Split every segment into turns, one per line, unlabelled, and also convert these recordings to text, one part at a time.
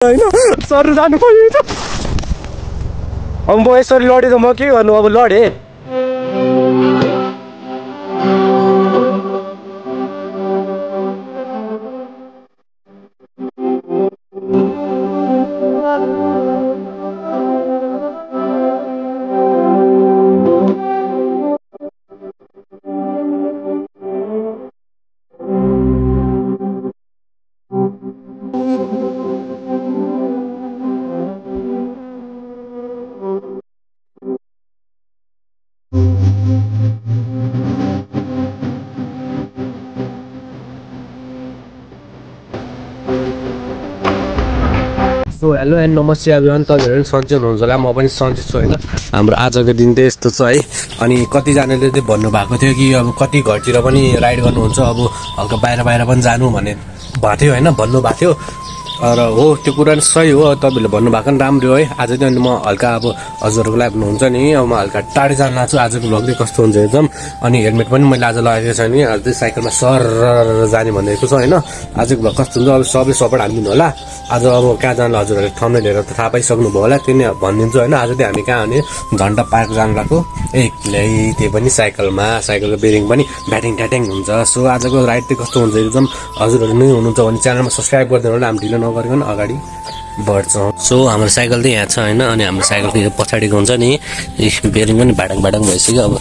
हैन सर जानु पर्यो त अब म यसरी लडे त म के गर्नु अब लडे सो हेलो एन्ड नमस्ते एभ्रिवान तपाईहरु सन्चै हुनुहुन्छ होला म पनि सन्चै छु हैन हाम्रो आजको दिन चाहिँ यस्तो छ है अनि कतिजनाले चाहिँ भन्नु भएको थियो कि अब कति घरतिर पनि राइड गर्नुहुन्छ अब हल्का बाहिर पनि जानु भन्ने भएको थियो हैन भन्नु भएको थियो र हो त्यो कुरा नि सही हो तपाईहरुले भन्नु भएको नि राम्रो है आज चाहिँ म हल्का अब हजुरहरुको लागि भन्नुहुन्छ नि अब म हल्का टाढे जान लाग्छु आजको भ्लग चाहिँ कस्तो हुन्छ एकदम अनि हेलमेट पनि मैले आज लगाएको छैन नि आज चाहिँ साइकलमा सर जाने भनेको छ हैन आजको भ्लग कस्तो हुन्छ अब सबले सपोर्ट हालिदिनु होला आज अब कहाँ जानु हजुरहरुले थम्बनेल हेरेर त थाहा पाइसक्नु भयो होला त्यो नै भनिदिन्छु हैन आज चाहिँ हामी कहाँ भने झन्डा पार्क जानु लाग्यो एक्लै त्यो पनि साइकलमा साइकलको बेरिङ पनि ब्याटिङ ट्याटिङ हुन्छ सो आजको राइड चाहिँ कस्तो हुन्छ एकदम हजुरहरु नै हुनुहुन्छ भने च्यानलमा सब्स्क्राइब गरिदिनु होला हामी ढिलो नगरिकन अगाडि बढ्छौँ सो हाम्रो साइकल चाहिँ यहाँ छ हैन अनि हाम्रो साइकलको यो पछाडिको हुन्छ नि बेरिङ पनि भाडाङ भइसक्यो अब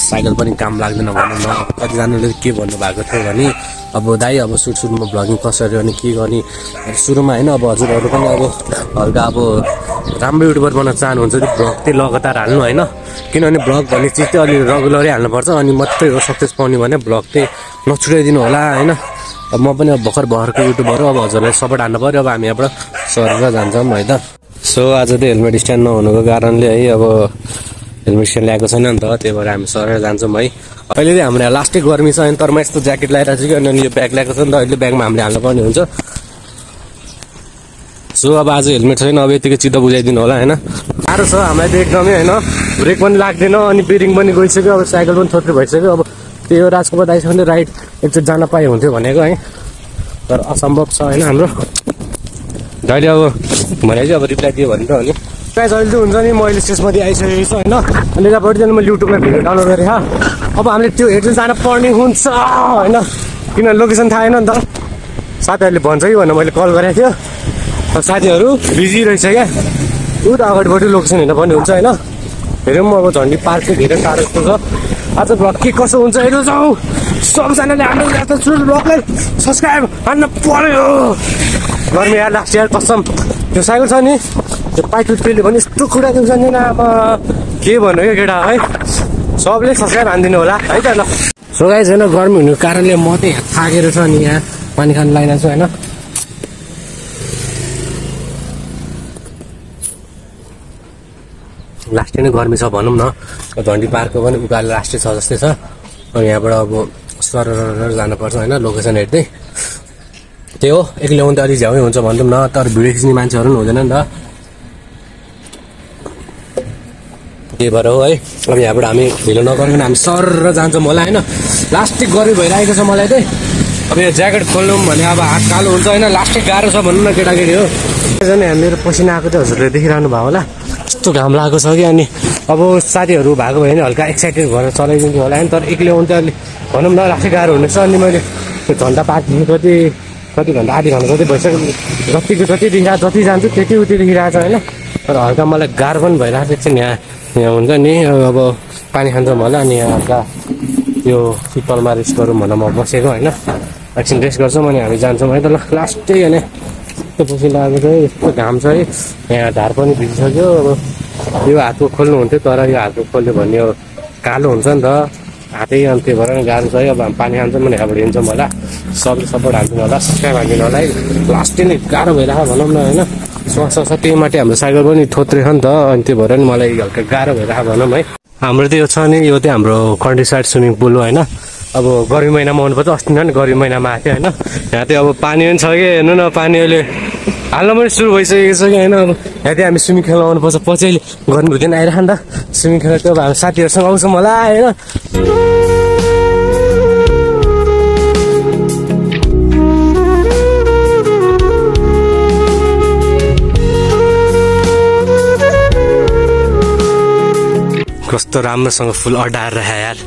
साइकल पनि काम लाग्दैन भनौँ न अब कतिजनाले के भन्नु भएको थियो भने अब दाइ अब सुरुमा भ्लगिङ कसरी अनि के गर्ने सुरुमा हैन अब हजुरहरु पनि अब हल्का अब राम्रो युट्युबर बन्न चाहनुहुन्छ त्यो भ्लग चाहिँ लगातार हाल्नु हैन किनभने भ्लग भन्ने चिज चाहिँ अलि रेगुलरै हाल्नुपर्छ अनि मात्रै हो सक्सेस पाउने भने भ्लग चाहिँ नछुटाइदिनु होला हैन अब म पनि अब भर्खरको युट्युबर हो अब हजुरलाई सपोर्ट हान्नु पर्यो अब हामी यहाँबाट सरेर जान्छौँ है त सो आज चाहिँ हेलमेट स्ट्यान्ड नहुनुको कारणले है अब हेलमेट स्ट्यान्ड ल्याएको छैन नि त त्यही भएर हामी सरेर जान्छौँ है अहिले चाहिँ हाम्रो लास्टै गर्मी छ अनि तर म यस्तो ज्याकेट लगाइरहेको छु कि अनि यो ब्याग ल्याएको छ नि त अहिले ब्यागमा हामीले हाल्नुपर्ने हुन्छ सो अब आज हेलमेट छैन अब यतिकै चित्त बुझाइदिनु होला हैन साह्रो छ हामीलाई त एकदमै हैन ब्रेक पनि लाग्दैन अनि बेरिङ पनि गइसक्यो अब साइकल पनि थोत्रो भइसक्यो अब त्यो राजकुमार दाइसँग राइड एकचोटि जान पाए हुन्थ्यो भनेको है तर असम्भव छ हैन हाम्रो दाइले अब भने चाहिँ अब रिप्लाई दियो भने त हो नि गाइस अहिले चाहिँ हुन्छ नि म अहिले स्टेसनमध्ये आइसकेको छु हैन अनि यतापट्टि चाहिँ मैले युट्युबमा भिडियो डाउनलोड गरेँ अब हामीले त्यो हेर्दै जान पर्ने हुन्छ हैन किन लोकेसन थाहा छैन नि त साथीहरूले भन्छ कि भनेर मैले कल गरेको थियो साथीहरू बिजी रहेछ क्या उता अगाडिपट्टि लोकेसन हेर्न पर्ने हुन्छ हैन हेरौँ अब झन्डी पार्क चाहिँ धेरै टाढो जस्तो छ आज भ्लग के कसो हुन्छ हेर्नु जाउँ सबजनाले हाम्रो भ्लगलाई सब्स्क्राइब हान्न पर्यो गर्मी यार लास्ट इयर कसम त्यो साइकल छ नि त्यो पाइटुटले भने यस्तो खुट्टा दिन्छ नि अब के भन्नु यो केटा है सबले सब्स्क्राइब हानिदिनु होला है त ल सो गाइस हैन गर्मी हुनुको कारणले म चाहिँ थाकेर छ नि यहाँ पानी खान लागिरहेको छु हैन लास्टै नै गर्मी छ भनौँ न झन्डी पार्कको पनि उकालो लास्टै छ जस्तै छ अनि यहाँबाट अब सरर जानुपर्छ होइन लोकेसन हेर्दै त्यही हो एक्लै आउनु त अलिक झ्याउै हुन्छ भनौँ न तर भिडियो खिच्ने मान्छेहरू पनि हुँदैन नि त त्यही भएर हो है अब यहाँबाट हामी ढिलो नगरिकन हामी सरर जान्छौँ होला होइन लास्टै गर्मी भइरहेको छ मलाई चाहिँ अब यो ज्याकेट खोल्नु भने अब हात कालो हुन्छ होइन लास्टै गाह्रो छ भनौँ न केटाकेटी हो मेरो पसिना आएको चाहिँ हजुरले देखिरहनु भयो होला यस्तो घाम लागेको छ कि अनि अब साथीहरू भएको भयो भने हल्का एक्साइटेड भएर चलाइदिन्छु होला नि तर एक्लै आउनु त अलिक भनौँ न लास्टै गाह्रो हुनेछ अनि मैले त्यो झन्डा पार्कदेखि कति घन्टा आधी घन्टा जति भइसक्यो जतिको जति देखिरहेको जति जान्छु त्यति उति देखिरहेको छ होइन तर हल्का मलाई गाह्रो पनि भइरहेको छ एकछिन यहाँ हुन्छ नि अब पानी खान्छौँ होला अनि यहाँ हल्का यो शीतलमा रेस्ट गरौँ भनेर म बसेको होइन एकछिन रेस्ट गर्छौँ अनि हामी जान्छौँ है त ल लास्टै होइन यस्तो पसिना आएको छ यस्तो घाम छ है यहाँ ढाड पनि भिजिसक्यो अब यो हातको खोल्नु हुन्थ्यो तर यो हातको खोल्यो भने यो कालो हुन्छ नि त हातै अनि त्यही भएर गाह्रो छ है अब हामी पानी खान्छौँ भने यहाँबाट हिँड्छौँ होला सबले सपोर्ट हालिदिनु होला सब्स्क्राइब हालिदिनु होला है लास्टै नै गाह्रो भइरहेको भनौँ न होइन स्वास्थ्य छ त्यही माथि हाम्रो साइकल पनि थोत्रै छ नि त अनि त्यही भएर नि मलाई हल्का गाह्रो भइरहेको भनौँ है हाम्रो चाहिँ यो छ नि यो चाहिँ हाम्रो कन्ट्री साइड स्विमिङ पुल हो होइन अब गर्मी महिनामा आउनुपर्छ अस्ति नि गर्मी महिनामा आएको थियो होइन यहाँ चाहिँ अब पानी पनि छ कि हेर्नु न पानी अहिले हाल्न पनि सुरु भइसकेको छ कि होइन अब यहाँ चाहिँ हामी स्विमिङ खेल्न आउनुपर्छ पछि गर्मी हुँदैन आइरह नि त स्विमिङ खेल्न त्यो अब हाम्रो साथीहरूसँग आउँछौँ होला होइन कस्तो राम्रोसँग फुल अडाएर राखे यार।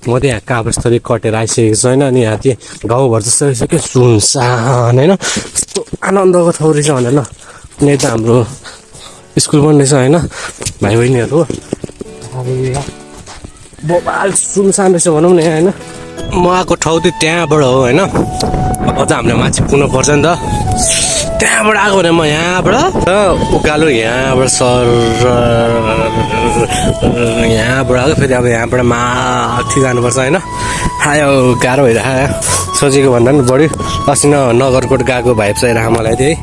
म त यहाँ काभ्रेस्थली कटेर आइसकेको छु होइन। अनि यहाँ चाहिँ गाउँभर जस्तो रहेछ क्या सुनसान होइन। कस्तो आनन्दको ठाउँ रहेछ भनेर ल। अनि यता हाम्रो स्कुल पनि रहेछ होइन भाइ बहिनीहरू। बबाल सुनसान रहेछ भनौँ न यहाँ होइन। म आएको ठाउँ चाहिँ त्यहाँबाट हो होइन। अझ हामीले माथि पुग्नु पर्छ नि त। त्यहाँबाट आएको भने म यहाँबाट उकालो यहाँबाट सर यहाँबाट आएको फेरि अब यहाँबाट माथि जानुपर्छ होइन। आयो गाह्रो भइरहेको सोचेको भन्दा पनि बढी। अस्ति नगरकोट गएको भाइब चाहिरहेको मलाई चाहिँ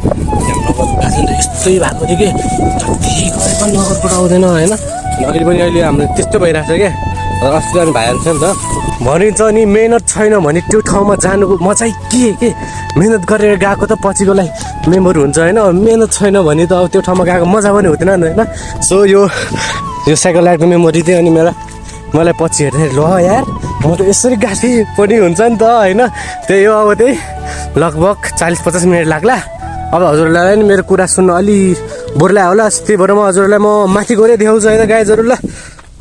यस्तै भएको थियो कि जति गरे पनि नगरकोट आउँदैन होइन। अहिले पनि अहिले हाम्रो त्यस्तो भइरहेको छ क्या। अस्ति जाने भाइहरू छ नि त भनिन्छ नि मेहनत छैन भने त्यो ठाउँमा जानुको मजा के मेहनत गरेर गएको त पछिकोलाई मेमोरी हुन्छ होइन। मेहनत छैन भने त अब त्यो ठाउँमा गएको मजा पनि हुँदैन नि होइन। सो यो साइकल राइडको मेमोरी थियो। अनि मलाई पछि हेर्दै ल यार म त यसरी गाडी पनि हुन्छ नि त होइन। त्यही हो अब त्यही लगभग 40-50 मिनट लाग्ला। अब हजुरलाई नि मेरो कुरा सुन्नु अलि बोर्ला होला। त्यही भएर म हजुरलाई म माथि गएर देखाउँछु होइन गाइजहरू ल।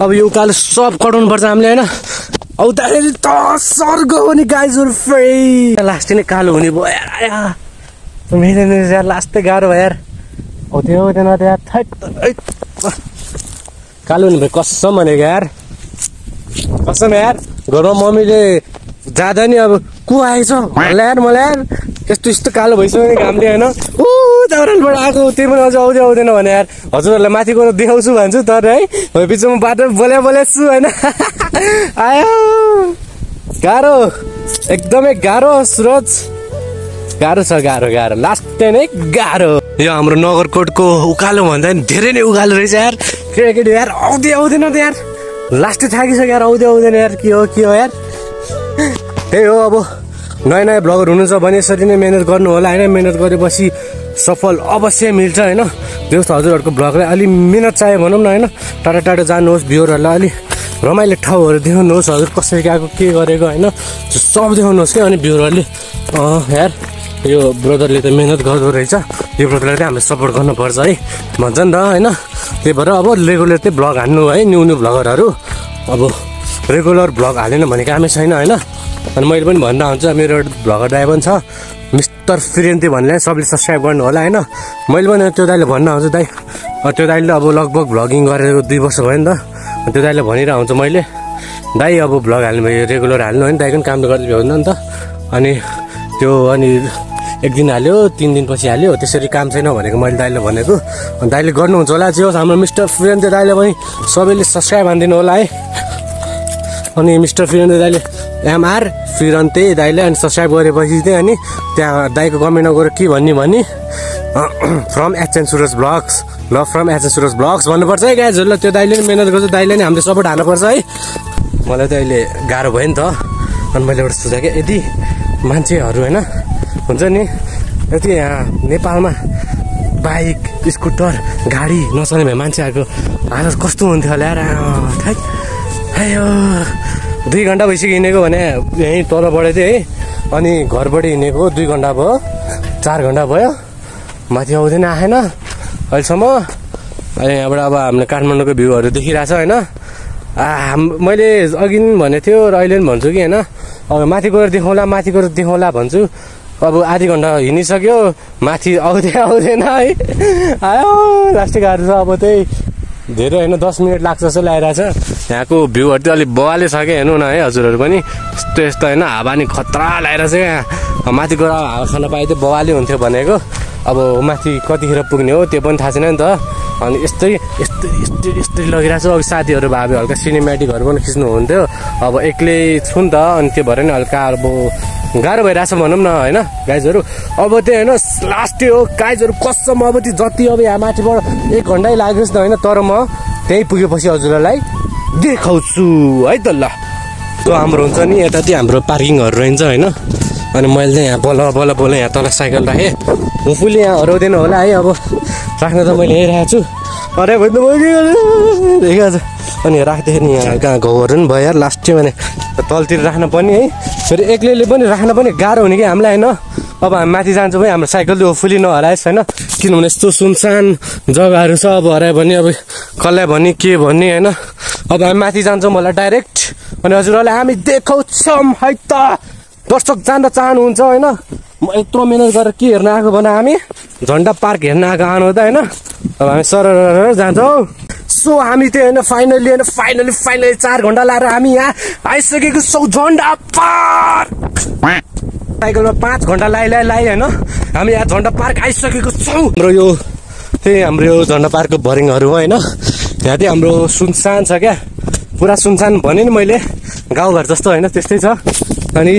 अब यो उकालो सब कटाउनु पर्छ हामीले होइन। आउँदाखेरि त सर्ग हो नि गाइजहरू फेरि लास्ट नै कालो हुने भयो यार। मेरो यार लास्टै गाह्रो भयो यार। आउँदैन यार कालो हुने भयो कसम भनेको यार। कसम यार घरमा मम्मीले जाँदा नि अब को आएछ भन्ला यार मलाई यार। यस्तो कालो भइसक्यो नि घामले होइन। दाउरालबाट आएको त्यही पनि अझ आउँदैन भने यार हजुरहरूलाई माथि गएर देखाउँछु भन्छु तर है बिचमा बाटो बोल्या छु होइन। आयो गाह्रो एकदमै गाह्रो सुरज गाह्रो छ गाह्रो लास्ट नै गाह्रो। यो हाम्रो नगरकोटको उकालो भन्दा नि धेरै नै उकालो रहेछ यार। केटाकेटी यार आउँदैन त यार लास्टै थाकिसक्यो यार। आउँदैन यार के हो यार। त्यही हो अब नयाँ ब्लगर हुनुहुन्छ भने यसरी नै मेहनत गर्नु होला होइन। मेहनत गरेपछि सफल अवश्य मिल्छ होइन। त्यो हजुरहरूको ब्लगलाई अलि मेहनत चाहियो भनौँ न होइन। टाढो जानुहोस् भ्युहरूलाई अलि रमाइलो ठाउँहरू देखाउनुहोस्। हजुर कसरी गएको के गरेको होइन सब देखाउनुहोस् क्या। अनि भ्युहरूले यार यो ब्रदरले त मेहनत गर्दो रहेछ यो ब्रदरलाई चाहिँ हामीले सपोर्ट गर्नुपर्छ है भन्छ नि त होइन। त्यही भएर अब रेगुलर चाहिँ ब्लग हान्नु है। न्यू ब्लगरहरू अब रेगुलर ब्लग हालेन भने कामै छैन होइन। अनि मैले पनि भन्दा हुन्छ मेरो ब्लगर दाइ पनि छ मिस्टर फिरेन्ते भन्ने सबले सब्सक्राइब गर्नु होला होइन। मैले पनि त्यो दाइले भन्न आउँछु दाइ त्यो दाइले अब लगभग भ्लगिङ गरेको 2 वर्ष भयो नि त। त्यो दाइले भनिरहेको हुन्छ मैले दाइ अब भ्लग हाल्नु भयो रेगुलर हाल्नु होइन। दाइको पनि काम त गर्दै भ्याउँदैन नि त। अनि एक दिन हाल्यो 3 दिन पछि हाल्यो त्यसरी काम छैन भनेको मैले दाइले भनेको। अनि दाइले गर्नुहुन्छ होला जे होस् हाम्रो मिस्टर फिरेन्ते दाइले पनि सबैले सब्सक्राइब हानिदिनु होला है। अनि मिस्टर फिरेन्ते दाइले एमआर फिरन्ते दाइले अनि सब्सक्राइब गरेपछि चाहिँ अनि त्यहाँ दाइको कमेन्टमा गएर के भन्ने फ्रम एचएन सुरज ब्लग्स ल फ्रम एचएन सुरज ब्लग्स भन्नुपर्छ है गाइजहरू ल। त्यो दाइले नि मेहनत गर्छ दाइले नि हामीले सपोर्ट हाल्नुपर्छ है। मलाई त अहिले गाह्रो भयो नि त। अनि मैले एउटा सोचेँ क्या यदि मान्छेहरू होइन हुन्छ नि यति यहाँ नेपालमा बाइक स्कुटर गाडी नचल्ने भए मान्छेहरूको हालत कस्तो हुन्थ्यो होला यार। आयो 2 घन्टा भइसक्यो हिँडेको भने यहीँ तलबाट चाहिँ है। अनि घरबाट हिँडेको 2 घन्टा भयो 4 घन्टा भयो माथि आउँदैन आएन अहिलेसम्म। अनि यहाँबाट अब हामीले काठमाडौँको भ्यूहरू देखिरहेछ होइन। मैले अघि पनि भनेको थियो र अहिले पनि भन्छु कि होइन अब माथि गएर देखाउँला भन्छु। अब आधी घन्टा हिँडिसक्यो माथि आउँदैन है। आयो लास्टै गाह्रो छ अब त्यही धेरै होइन 10 मिनट लाग्छ जस्तो लागिरहेछ। यहाँको भ्यूहरू चाहिँ अलिक बवाले छ क्या हेर्नु न है हजुरहरू पनि यस्तो होइन। हावा नि खतरा लगाइरहेछ क्या। माथि गएर हावा खान पाए चाहिँ बवाले हुन्थ्यो भनेको। अब माथि कतिखेर पुग्ने हो त्यो पनि थाहा छैन नि त। अनि यस्तै लगिरहेछ। अब साथीहरू भाबी हल्का सिनेमेटिकहरू पनि खिच्नु हुन्थ्यो अब एक्लै छु नि त। अनि त्यो भएर नि हल्का अब गाह्रो भइरहेछ भनौँ न होइन गाइजहरू। अब त्यही होइन लास्टै हो गाइजहरू कसम। अब त्यो जति अब यहाँ माथिबाट 1 घन्टै लाग्योस् न होइन तर म त्यहीँ पुगेपछि हजुरहरूलाई देखाउँछु है त ल। त्यो हाम्रो हुन्छ नि यता चाहिँ हाम्रो पार्किङहरू रहन्छ होइन। अनि मैले चाहिँ यहाँ बल्ल यहाँ तल साइकल राखेँ। होपफुली यहाँ हराउँदैन होला है। अब राख्न त मैले हेरिरहेको छु। अरे भन्नु देखिरहेको छ। अनि राख्दाखेरि यहाँ कहाँ घाउहरू पनि भयो यार लास्टै भने तलतिर राख्न पर्ने है। फेरि एक्लैले पनि राख्न पनि गाह्रो हुने कि हामीलाई होइन। अब हामी माथि जान्छौँ है, हाम्रो साइकल चाहिँ होपफुली नहरायोस् होइन। किनभने यस्तो सुनसान जग्गाहरू छ, अब हरायो भने अब कसलाई भन्ने के भन्ने होइन। अब हामी माथि जान्छौँ होला डाइरेक्ट। अनि हजुरहरूलाई हामी देखाउँछौँ है त। दर्शक जान चाहनुहुन्छ होइन। म यत्रो मिहिनेत गरेर के हेर्न आएको भने हामी झन्डा पार्क हेर्न आएको आउनु त होइन। अब हामी सरर जान्छौँ। सो हामी चाहिँ होइन फाइनली 4 घन्टा लाएर हामी यहाँ आइसकेको छौँ झन्डा पार्क। साइकलमा 5 घन्टा लाइ होइन हामी यहाँ झन्डा पार्क आइसकेको छौँ। हाम्रो यो त्यही हाम्रो यो झन्डा पार्कको भरिङहरू हो होइन। यहाँ चाहिँ हाम्रो सुनसान छ क्या, पुरा सुनसान भने नि मैले, गाउँघर जस्तो होइन त्यस्तै छ। अनि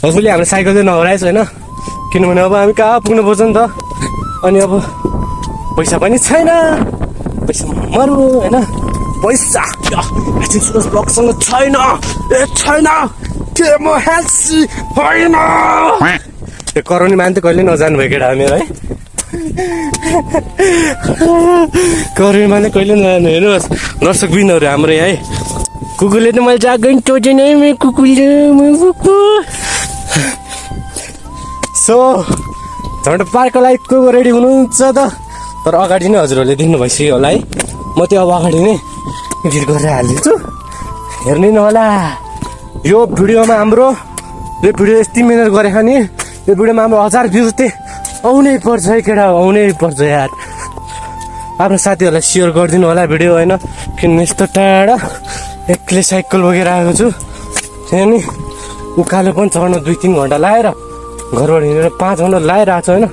होपफुली हाम्रो साइकल चाहिँ नहराएछ होइन। किनभने अब हामी कहाँ पुग्नु पर्छ नि त। अनि अब पैसा पनि छैन, पैसा मरु होइन। पैसा सुरज ब्लकसँग छैन के म हेल्सी होइन। त्यो कराउने मान्छे कहिले नजानु भयो केटा मेरो है। कराउने मान्छे कहिले नजानु। हेर्नुहोस् दर्शक बिनहरू हाम्रो यहाँ है। कुकुरले त मैले जागो नि टोटेन है मेरो कुकुरले। सो झन्डा पार्कको लागि को रेडी हुनुहुन्छ त? तर अगाडि नै हजुरहरूले देख्नु भइसक्यो होला है। म त्यो अब अगाडि नै एडिट गरेर हालिदिन्छु, हेर्नु न होला। यो भिडियोमा हाम्रो यो भिडियो यति मिहिनेत गरेको नि, यो भिडियोमा हाम्रो 1000 भ्युज चाहिँ आउनै पर्छ है केटा, आउनै पर्छ यार। आफ्नो साथीहरूलाई सेयर गरिदिनु होला भिडियो होइन। किन यस्तो टाढा एक्लै साइकल बोकेर आएको छु। त्यहाँ नि उकालो पनि चढ्नु 2-3 घन्टा लाएर घरबाट हिँडेर 5 घन्टा लाइरहेको छ होइन।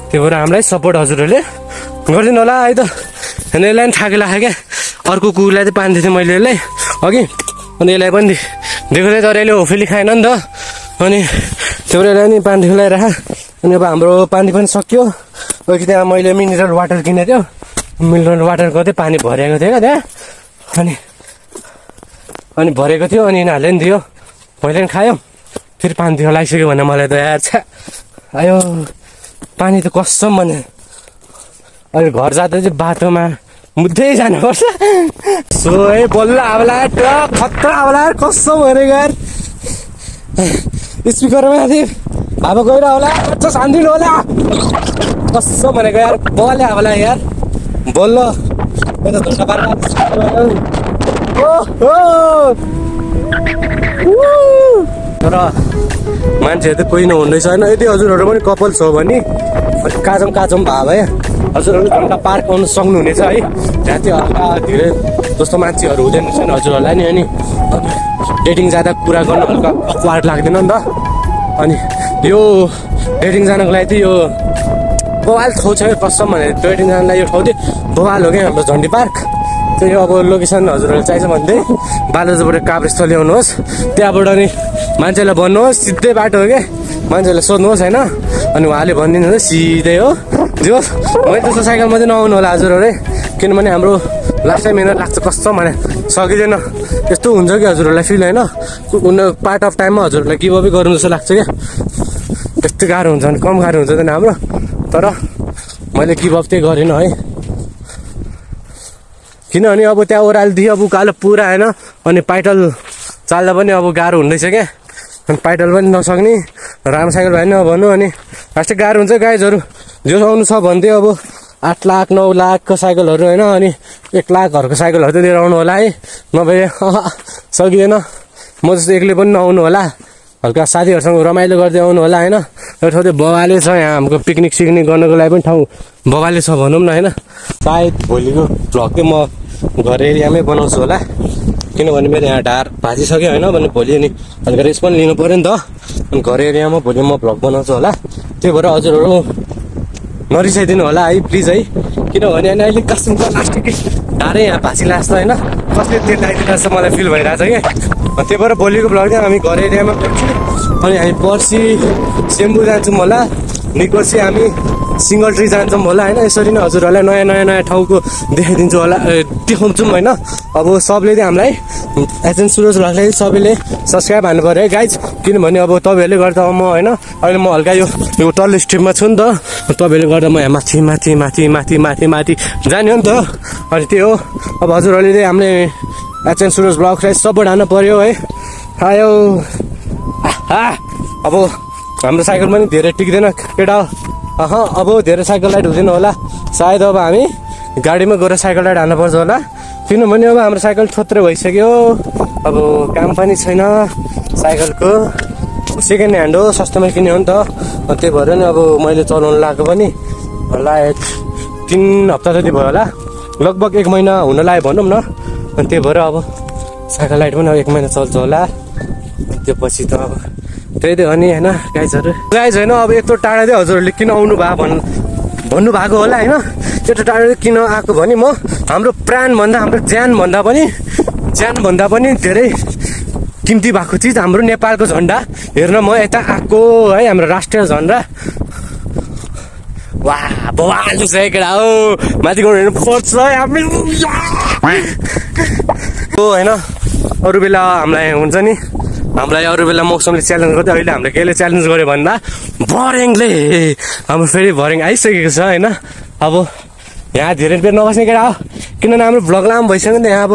त्यही भएर हामीलाई सपोर्ट हजुरहरूले गरिदिनु होला है त। होइन यसलाई पनि थाकेको लाग्यो क्या। अर्को कुकुरलाई चाहिँ पानी दिएको थिएँ मैले यसलाई अघि। अनि यसलाई पनि दिएको थिएँ तर यसले होफेली खाएन नि त। अनि त्यो यसलाई नि पानी ल्याइराख। अनि अब हाम्रो पानी पनि सक्यो। अघि त्यहाँ मैले मिनरल वाटर किनेको थियो, मिनरल वाटरको चाहिँ पानी भरेको थियो क्या त्यहाँ। अनि भरेको थियो। अनि यिनीहरूले पनि दियो, पहिले पनि खायो, फेरि पानी दियो लागिसक्यो भने मलाई त यार छ्या आयो। पानी त कसम भने अहिले घर जाँदा चाहिँ बाटोमा मुद्दै जानुपर्छ। सो है बल्ल आउला खतरा आउला कसम भनेको यार। स्पिकरमा माथि अब गएर होला शान्ति होला कसम भनेको यार। बल्ल आउला यार बल्ल तर मान्छेहरू त कोही नहुँदैछ होइन। यदि हजुरहरू पनि कपाल छ भने अलिक काजम भए भए हजुरहरू झन्डा पार्क आउनु सक्नुहुनेछ है। त्यहाँ चाहिँ हल्का धेरै जस्तो मान्छेहरू हुँदैन रहेछन् हजुरहरूलाई नि। अनि डेटिङ जाँदा कुरा गर्नु हल्का अक्वार्ड लाग्दैन नि त। अनि यो डेटिङ जानको लागि चाहिँ यो बवाल ठाउँ छ कसम भने। डेटिङ जानलाई यो ठाउँ चाहिँ बवाल हो क्या हाम्रो झन्डी पार्क। त्यो अब लोकेसन हजुरहरूलाई चाहिन्छ भने चाहिँ बालुजोबाट काभ्रेस्थल ल्याउनुहोस्। त्यहाँबाट अनि मान्छेलाई भन्नुहोस् सिधै बाटो हो क्या, मान्छेलाई सोध्नुहोस् होइन। अनि उहाँले भनिदिनुहुन्छ सिधै हो जो। मैले त्यस्तो साइकलमा चाहिँ नआउनु होला हजुरहरू है। किनभने हाम्रो लास्ट टाइम मिहिनेत लाग्छ कसम भने सकिँदैन। यस्तो हुन्छ कि हजुरहरूलाई फिल होइन। पार्ट अफ टाइममा हजुरहरूलाई गिभअपै गर्नु जस्तो लाग्छ क्या। त्यस्तो गाह्रो हुन्छ भने कम गाह्रो हुन्छ नि हाम्रो। तर मैले गिभअप चाहिँ गरेन है। किनभने अब त्यहाँ ओह्रालोदेखि अब उकालो पुरा होइन। अनि पाइटल चाल्दा पनि अब गाह्रो हुँदैछ क्या। अनि पाइटल पनि नसक्ने राम्रो साइकल भएन भन्नु। अनि लास्टै गाह्रो हुन्छ गाइजहरू। जो आउनु छ भने चाहिँ अब 8 लाख 9 लाखको साइकलहरू होइन। अनि 1 लाखहरूको साइकलहरू चाहिँ लिएर आउनु होला है। नभए सकिँदैन। म जस्तो एक्लै पनि नआउनु होला, हल्का साथीहरूसँग रमाइलो गर्दै आउनु होला होइन। यो ठाउँ चाहिँ बवाले छ। यहाँ हाम्रो पिकनिक सिकनिक गर्नको लागि पनि ठाउँ बवाले छ भनौँ न होइन। सायद भोलिको भ्लग चाहिँ म घर एरियामै बनाउँछु होला। किनभने मेरो यहाँ ढाड भाजिसक्यो होइन भने भोलि अनि हल्का रेस्ट पनि लिनु पऱ्यो नि त। अनि घर एरियामा भोलि म भ्लग बनाउँछु होला। त्यही भएर हजुरहरू नरिसाइदिनु होला है प्लिज है। किनभने अनि अहिले कसमको लास्टकै ढाडै यहाँ भाँचिला जस्तो होइन। कसले तेल लगाइदिनु जस्तो मलाई फिल भइरहेको छ क्या। त्यही भएर भोलिको भ्लग चाहिँ हामी घर एरियामा गर्छौँ। अनि हामी पर्सि सेम्बु जान्छौँ होला। निकोसी हामी सिंगल ट्री जान्छौँ होला होइन। यसरी नै हजुरहरूलाई नयाँ ठाउँको देखाइदिन्छु होला, देखाउँछौँ होइन। अब सबले चाहिँ हामीलाई एचएन सुरज भ्लगलाई सबैले सब्सक्राइब हान्नु पऱ्यो है गाइज, किनभने अब तपाईँहरूले गर्दा म होइन अहिले म हल्का यो टल स्टेपमा छु नि त, तपाईँहरूले गर्दा म यहाँ माथि जाने हो नि त। अनि त्यही हो, अब हजुरहरूले चाहिँ हामीले एचएन सुरज भ्लगलाई सपोर्ट हान्नु पऱ्यो है। आयो अब हाम्रो साइकल पनि धेरै टिक्दैन केटा, अब धेरै साइकल राइड हुँदैन होला सायद। अब हामी गाडीमा गएर साइकल राइड हाल्नुपर्छ होला, किनभने अब हाम्रो साइकल थोत्रो भइसक्यो। अब काम पनि छैन साइकलको, सेकेन्ड ह्यान्ड हो, सस्तोमा किन्यो हो नि त। त्यही भएर नि अब मैले चलाउनु लगाएको पनि होला 3 हप्ता जति भयो होला, लगभग 1 महिना हुन लाग्यो भनौँ न। अनि त्यही भएर अब साइकल राइड पनि अब 1 महिना चल्छ होला। त्यो पछि त अब त्यही त हो नि होइन गाइजहरू। गाइज होइन अब यत्रो टाढा चाहिँ हजुरहरूले किन आउनु भयो भन्नुभएको होला होइन। यत्रो टाढा किन आएको भने म हाम्रो प्राणभन्दा हाम्रो ज्यानभन्दा पनि धेरै किम्ती भएको चिज हाम्रो नेपालको झन्डा हेर्न म यता आएको है। हाम्रो राष्ट्रिय झन्डा वाह बवाल छ केटा हो, माथि गएर फोर्छ होइन। अरू बेला हामीलाई हुन्छ नि, हामीलाई अरू बेला मौसमले च्यालेन्ज गर्दै, अहिले हामीले केले च्यालेन्ज गर्यो भन्दा भरेङले हाम्रो फेरि भरेङ आइसकेको छ होइन। अब यहाँ धेरै बेर नबस्ने केटा हो, किनभने हाम्रो भ्लग लामो भइसक्यो नि त। यहाँ अब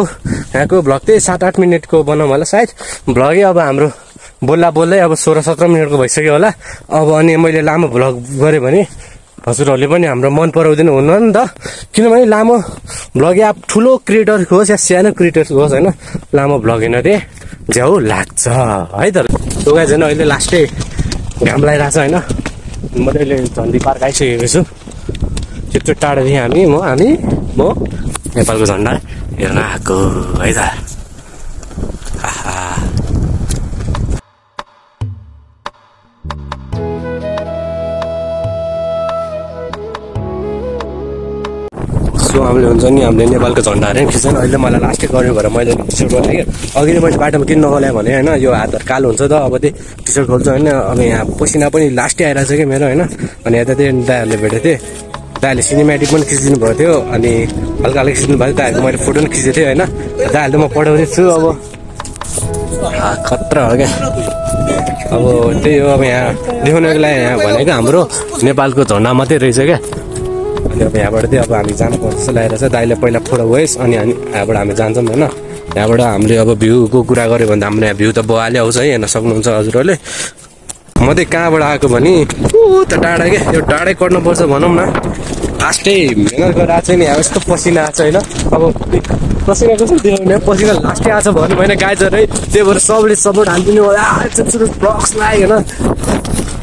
यहाँको भ्लग चाहिँ 7-8 मिनटको बनाउँ होला सायद, भ्लगै अब हाम्रो बोल्दै अब 16-17 मिनटको भइसक्यो होला। अब अनि मैले लामो भ्लग गरेँ भने हजुरहरूले पनि हाम्रो मन पराउँदैन हुनु नि त, किनभने लामो भ्लग या ठुलो क्रिएटरको होस् या सानो क्रिएटरको होस् होइन, लामो भ्लग हेर्न चाहिँ झ्याउ लाग्छ है त। दोगा झन् अहिले लास्टै घाम लगाइरहेछ होइन। म अहिले झन्डी पार्क आइसकेको छु, त्यत्रो टाढादेखि हामी म नेपालको झन्डा हेर्न आएको है त। सो हामीले हुन्छ नि हामीले नेपालको झन्डाहरू पनि खिच्दैन। अहिले मलाई लास्टै गर्यो भएर मैले टी सर्ट बनाएँ कि अघि मैले बाटोमा किन नगलाएँ भने होइन, यो हातहरू कालो हुन्छ त। अब त्यही टी सर्ट खोल्छु होइन। अब यहाँ पसिना पनि लास्टै आइरहेको छ कि मेरो होइन। अनि यता चाहिँ दाइहरूले भेटेको थिएँ, दाइहरूले सिनेमेटिक पनि खिचिदिनु भएको थियो, अनि हल्का खिच्नु भएको थियो। दाइहरूको मैले फोटो पनि खिचेको थिएँ होइन। दाइहरूले म पठाउँदै छु, अब खतरा हो क्या। अब त्यही हो, अब यहाँ देखाउनको लागि यहाँ भनेको हाम्रो नेपालको झन्डा मात्रै रहेछ क्या। अनि अब यहाँबाट चाहिँ अब हामी जानुपर्छ जस्तो लागेको छ। दाइले पहिला फोटो गएस् अनि यहाँबाट हामी जान्छौँ होइन। यहाँबाट हामीले अब भ्यूको कुरा गऱ्यो भने त हाम्रो यहाँ भ्यू त बवाले आउँछ है, हेर्न सक्नुहुन्छ हजुरहरूले। म चाहिँ कहाँबाट आएको भने त डाँडा क्या, यो डाँडै कट्नुपर्छ भनौँ न। लास्टै मिहिनेत गरेर आएको छ नि, अब यस्तो पसिना आएको छ होइन। अब पसिना कसरी देखाउने, पसिना लास्टै आएको छ भन्नु भएन गाइजहरू है। त्यही भएर सबले सपोर्ट हालिदिनु होला, ब्लग्स लाग्यो होइन।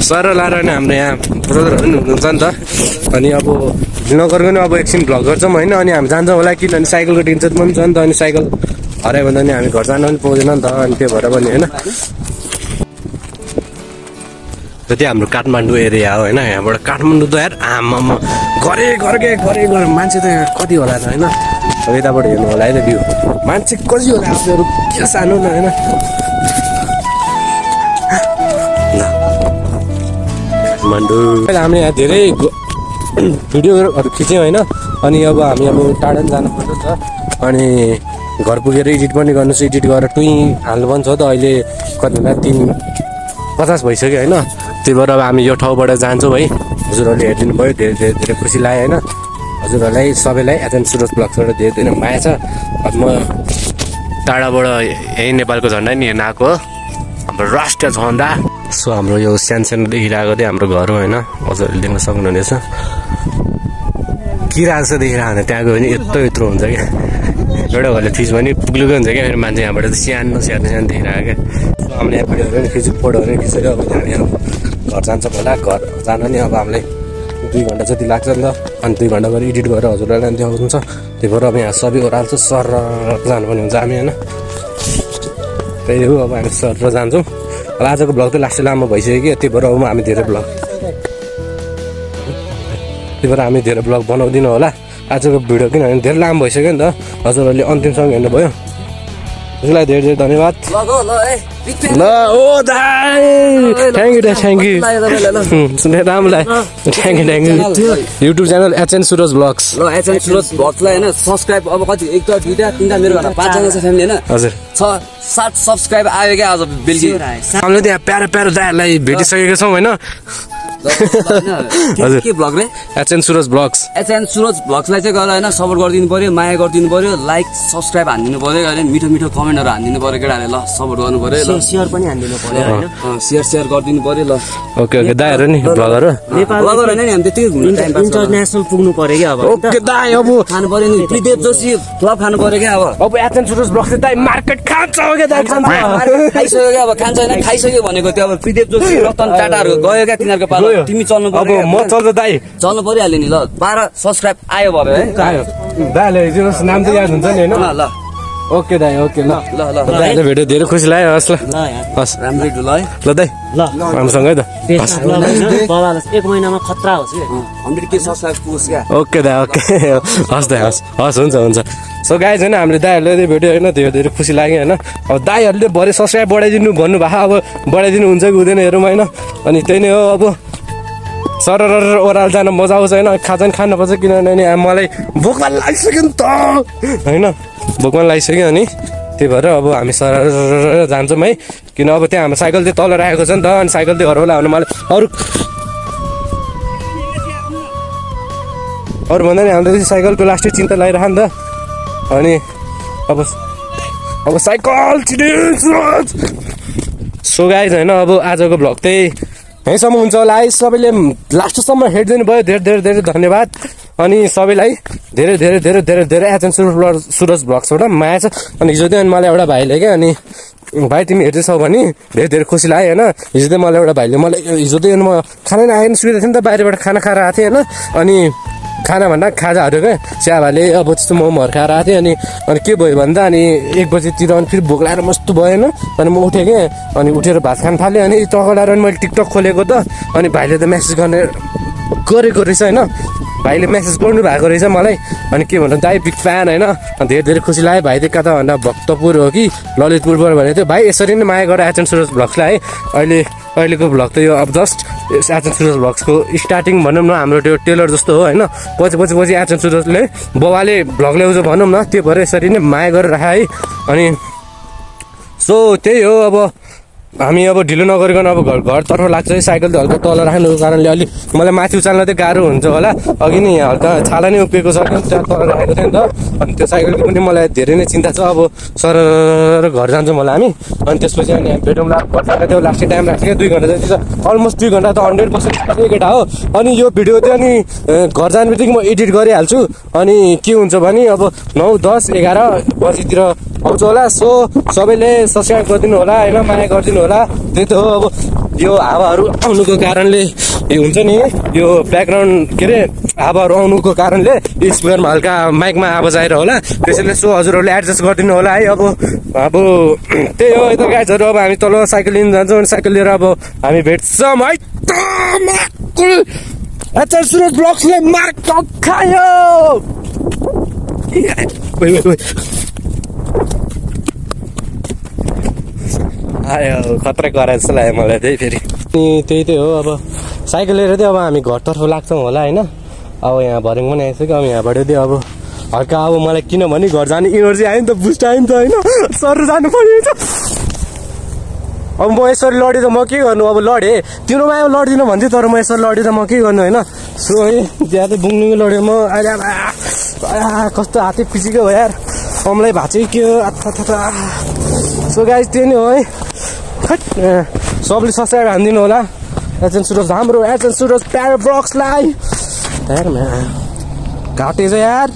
सर लाएर नै हाम्रो यहाँ ब्रदरहरू पनि हुनुहुन्छ नि त। अनि अब नगर्को नि अब एकछिन भ्लग गर्छौँ होइन। अनि हामी जान्छौँ होला, किनभने साइकलको टेन्सन पनि छ नि त। अनि साइकल हरायो भने नि हामी घर जानु पनि पाउँदैन नि त। अनि त्यही भएर पनि होइन, जति हाम्रो काठमाडौँ एरिया हो होइन। यहाँबाट काठमाडौँ त यार आमामा गरे मान्छे त यहाँ कति होला त होइन। अब यताबाट हेर्नु होला है त भ्यू, मान्छे कति होला आफूहरू के सानो न होइन। काठमाडौँ हामीले यहाँ धेरै भिडियोहरू खिच्यौँ होइन। अनि अब हामी अब टाढा जानुपर्छ छ, अनि घर पुगेर एडिट पनि गर्नु छ। एडिट गरेर टुई हाल्नु पनि छ त। अहिले कति भन्दा 3:50 भइसक्यो होइन। त्यही भएर अब हामी यो ठाउँबाट जान्छौँ है। हजुरहरूले हेरिदिनु भयो, धेरै खुसी लाग्यो होइन। हजुरहरूलाई सबैलाई एचएन सुरज ब्लग्सबाट धेरै माया छ। अब म टाढाबाट यही नेपालको झन्डा नि हेर्न आएको, हाम्रो राष्ट्रिय झन्डा। सो हाम्रो यो सानो देखिरहेको चाहिँ हाम्रो घर हो होइन। हजुरहरूले देख्न सक्नुहुनेछ, किरा जस्तो देखिरहेको हुन्छ। त्यहाँ गयो भने यत्रो हुन्छ क्या, एउटा घरले थिच भने पुग्लुकै हुन्छ क्या। फेरि मान्छे यहाँबाट चाहिँ सानो देखिरहेको क्या। सो हामीले यहाँ भिडियोहरू पनि खिच्यो, फोटोहरू पनि खिचेर अब हामी घर जान्छौँ होला। घर जान नि अब हामीलाई 2 घन्टा जति लाग्छ नि त। अनि 2 घन्टा गरी एडिट गरेर हजुरहरूलाई देखाउँछ। त्यही भएर अब यहाँ सबै ओह्राल्छ, सर जानुपर्ने हुन्छ हामी होइन। त्यही हो, अब हामी सर जान्छौँ। अब आजको भ्लग त लास्ट लामो भइसक्यो कि, त्यही भएर अब हामी धेरै भ्लग बनाउँदिनँ होला आजको भिडियो, किनभने धेरै लामो भइसक्यो नि त। हजुरहरूले अन्तिमसम्म हेर्नुभयो। उसलाई धेरै धेरै धन्यवाद ल ओ दाइ थ्याङ्क यू थ्याङ्क यू सुने राम्रो लाग्यो thank you YouTube channel HN Suraj blogs
ल एचएन सुरज ब्लग्सलाई होइन सब्सक्राइब अब कति 1 2 3 4 मेरो घरमा 5 जना छ फ्यामिली होइन
हजुर
6-7 सब्सक्राइब आयो क्या आज बेलुकी
हामीले त्यहाँ प्यारो प्यारो दाइहरूलाई भेटिसकेका छौँ होइन हजुर
के ब्लग रे
HN Suraj blogs
HN Suraj ब्लग्सलाई चाहिँ गएर होइन सपोर्ट गरिदिनु पर्यो माया गरिदिनु पर्यो लाइक सब्सक्राइब हानिदिनु पर्यो होइन मिठो मिठो कमेन्टहरू हानिदिनु पर्यो केटाहरूले ल सपोर्ट गर्नु पर्यो ल
शेयर पनि हान्दिनु पर्यो हैन
शेयर गरिदिनु पर्यो ल
ओके ओके दाइहरू नि ब्लगहरू
ब्लगर होइन नि हामी त्यति
इन्टरनेसनल पुग्नु पर्यो क्या अब
ओके दाइ अब
खानु पर्यो नि त्रिदेव जोशी क्लब खानु पर्यो क्या
अब एचएन सुरज ब्लग्सले दाइ मार्केट खान्छ हो क्या दाइ खान्छ
खाइसक्यो क्या अब खान्छ होइन खाइसक्यो भनेको त्यो अब त्रिदेव जोशी रतन टाटाहरू गयो क्या तिनीहरूको पालो तिमी चल्नु
अब म चल्छ दाइ
चल्नु परिहाल्यो नि ल 12 सब्सक्राइब आयो भयो है
आयो दाइले दिनुहोस् नाम त याद हुन्छ नि होइन
ल
ओके दाइ ओके ल
ल ल
दाइले भेट्यो धेरै खुसी लाग्यो हस् ल हस्
राम्रै ढुल है
ल दाइ
ल
राम्रोसँगै त
बाबाले 1 महिनामा खतरा होस् के
100k सब्सक्राइब पुग्छ क्या
ओके दाइ ओके हस् दाइ हस् हस् हुन्छ हुन्छ सो गाइज होइन हामीले दाइहरूले भेट्यो होइन त्यो धेरै खुसी लाग्यो होइन अब दाइहरूले भरे सब्सक्राइब बढाइदिनु भन्नुभएको अब बढाइदिनु हुन्छ कि हुँदैन हेरौँ होइन अनि त्यही नै हो अब सरर ओह्रालो जान मजा आउँछ होइन खाजा नि खानुपर्छ किनभने मलाई भोकमा लागिसक्यो नि त होइन भोकमा लागिसक्यो अनि त्यही भएर अब हामी सरर जान्छौँ है किन अब त्यहाँ हाम्रो साइकल चाहिँ तल राखेको छ नि त अनि साइकल चाहिँ घरवाला आउनु मलाई अरू भन्दा नि हाम्रो साइकलको लास्टै चिन्ता लागिरह नि त अनि अब साइकल सो गाइज होइन अब आजको भ्लग चाहिँ यहीँसम्म हुन्छ होला है सबैले लास्टसम्म हेरिदिनु भयो धेरै धेरै धेरै धन्यवाद अनि सबैलाई धेरै धेरै धेरै धेरै धेरै एचएन सुरज ब्लग्सबाट माया छ अनि हिजो चाहिँ मलाई एउटा भाइले क्या अनि भाइ तिमी हेर्दैछौ भने धेरै धेरै खुसी लाग्यो होइन हिजो चाहिँ मलाई एउटा भाइले मलाई हिजो चाहिँ म खाना नआएर सुविधा थिएँ नि त बाहिरबाट खाना खाएर आएको थिएँ होइन अनि खाना भन्दा खाजाहरू क्या चियाभाले अब त्यस्तो मोमोहरू खाएर आएको थिएँ अनि के भयो भन्दा अनि 1 बजीतिर अनि फेरि भोक लागेर मस्तो भएन अनि म उठेँ क्या अनि उठेर भात खान थालेँ अनि टकलाएर अनि मैले टिकटक खोलेको त अनि भाइले त मेसेज गरेको रहेछ होइन भाइले मेसेज गर्नु भएको रहेछ मलाई अनि के भन्नु दाइ बिग फ्यान होइन धेरै धेरै खुसी लाग्यो भाइ चाहिँ कता भन्दा भक्तपुर हो कि ललितपुरबाट भनेको थियो भाइ यसरी नै माया गरेर एचएन सुरज ब्लग्सलाई है अहिलेको भ्लग त यो अब जस्ट एचएन सुरज ब्लग्सको स्टार्टिङ भनौँ न हाम्रो त्यो टेलर जस्तो हो होइन पछि एचएन सुरजले बाबाले भ्लग ल्याउँछ भनौँ न त्यो भएर यसरी नै माया गरेर राखे है अनि सो त्यही हो अब हामी अब ढिलो नगरिकन अब घरतर्फ लाग्छ है साइकल चाहिँ हल्का तल राख्नुको कारणले अलिक मलाई माथि उचाल्न चाहिँ गाह्रो हुन्छ होला अघि नै हल्का छाला नै उभिएको छ त्यहाँ तल राखेको थियो नि त अनि त्यो साइकलको पनि मलाई धेरै नै चिन्ता छ अब सर घर जान्छौँ होला हामी अनि त्यसपछि अनि हामी भेटौँला घर जाँदा त्यो लास्टै टाइम लाग्छ क्या 2 घन्टा जति छ अलमोस्ट 2 घन्टा त 100% केटा हो अनि यो भिडियो चाहिँ अनि घर जाने बित्तिकै म एडिट गरिहाल्छु अनि के हुन्छ भने अब 9, 10, 11 बजीतिर आउँछ होला सो सबैले सब्सक्राइब गरिदिनु होला होइन माया गरिदिनु होला त्यही त हो अब यो हावाहरू आउनुको कारणले हुन्छ नि यो ब्याकग्राउन्ड के अरे हावाहरू आउनुको कारणले स्पिकरमा हल्का माइकमा आवाज आएर होला त्यसैले सो हजुरहरूले एडजस्ट गरिदिनु होला है अब त्यही हो यता गाइजहरू अब हामी तल साइकल लिन जान्छौँ अनि साइकल लिएर अब हामी भेट्छौँ है एचएन सुरज ब्लग्सले मार्क खायो आयो खतरा गराए जस्तो लाग्यो मलाई त्यही फेरि त्यही हो अब साइकल लिएर चाहिँ अब हामी घरतर्फ लाग्छौँ होला होइन अब यहाँ भर्याङ पनि आइसक्यो अब यहाँबाट चाहिँ अब हल्का अब मलाई किनभने घर जाने इनर्जी आयो नि त बुस्ट आयो नि त होइन सर जानु पर्यो अब म यसरी लडेँ त म के गर्नु अब लडेँ तिमीमा अब लड्दिनँ भन्थ्यो तर म यसरी लडेँ त म के गर्नु होइन सो है ज्यादै बुङ्नुकै लडेँ म अहिले कस्तो हातै पिचिक्यो हो यार अमलाई भाँचै के सो गाइज त्यही नै हो है सबले सब्सक्राइब हानिदिनु होला एचएन सुरज हाम्रो एचएन सुरज प्यारो ब्लग्सलाई यार घाटे छ यार